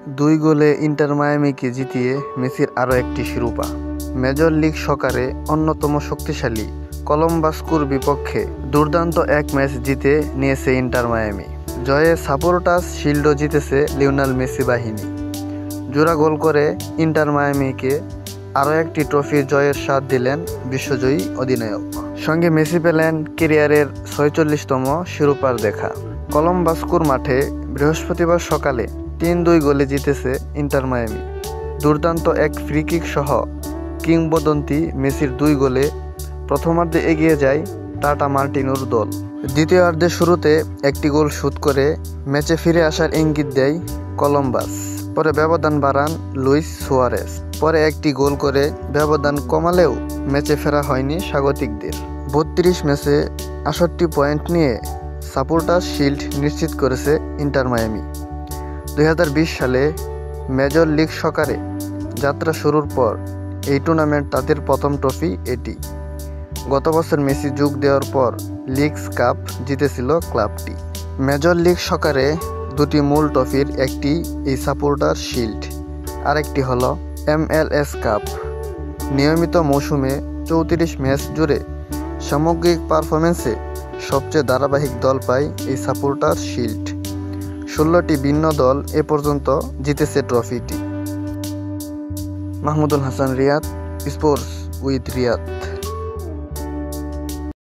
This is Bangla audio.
2 গোলে ইন্টার মায়ামিকে জিতিয়ে মেসির আরও একটি শিরোপা। মেজর লিগ সকারে অন্যতম শক্তিশালী কলম্বাস ক্রুর বিপক্ষে দুর্দান্ত এক ম্যাচ জিতে নিয়েছে ইন্টার মায়ামি। জয়ে সাপোর্টার্স শিল্ডও জিতেছে লিওনেল মেসি বাহিনী। জোড়া গোল করে ইন্টার মায়ামিকে আরও একটি ট্রফির জয়ের স্বাদ দিলেন বিশ্বজয়ী অধিনায়ক। সঙ্গে মেসি পেলেন ক্যারিয়ারের 46তম শিরোপার দেখা। কলম্বাস ক্রুর মাঠে বৃহস্পতিবার সকালে 3-2 গোলে জিতেছে ইন্টার মায়ামি। দুর্দান্ত এক ফ্রি-কিক সহ কিংবদন্তি মেসির 2 গোলে প্রথমার্ধে এগিয়ে যায় টাটা মার্টিনোর দল। দ্বিতীয়ার্ধে শুরুতে একটি গোল শোধ করে ম্যাচে ফিরে আসার ইঙ্গিত দেয় কলম্বাস। পরে ব্যবধান বাড়ান লুইস সুয়ারেস। পরে একটি গোল করে ব্যবধান কমালেও ম্যাচে ফেরা হয়নি স্বাগতিকদের। 32 ম্যাচে 68 পয়েন্ট নিয়ে সাপোর্টার্স শিল্ড নিশ্চিত করেছে ইন্টার মায়ামি। 2020 সালে মেজর লিগ সকারে যাত্রা শুরুর পর এই টুর্নামেন্ট তাদের প্রথম ট্রফি এটি। গত বছর মেসি যোগ দেওয়ার পর লিগস কাপ জিতেছিল ক্লাবটি। মেজর লিগ সকারে দুটি মূল ট্রফির একটি এই সাপোর্টার শিল্ড, আরেকটি হলো MLS কাপ। নিয়মিত মৌসুমে 34 ম্যাচ জুড়ে সামগ্রিক পারফরমেন্সে সবচেয়ে ধারাবাহিক দল পায় এই সাপোর্টার শিল্ড। 16টি ভিন্ন দল এ পর্যন্ত জিতেছে ট্রফিটি। Mahmudul Hasan Riyad, sports with Riyad.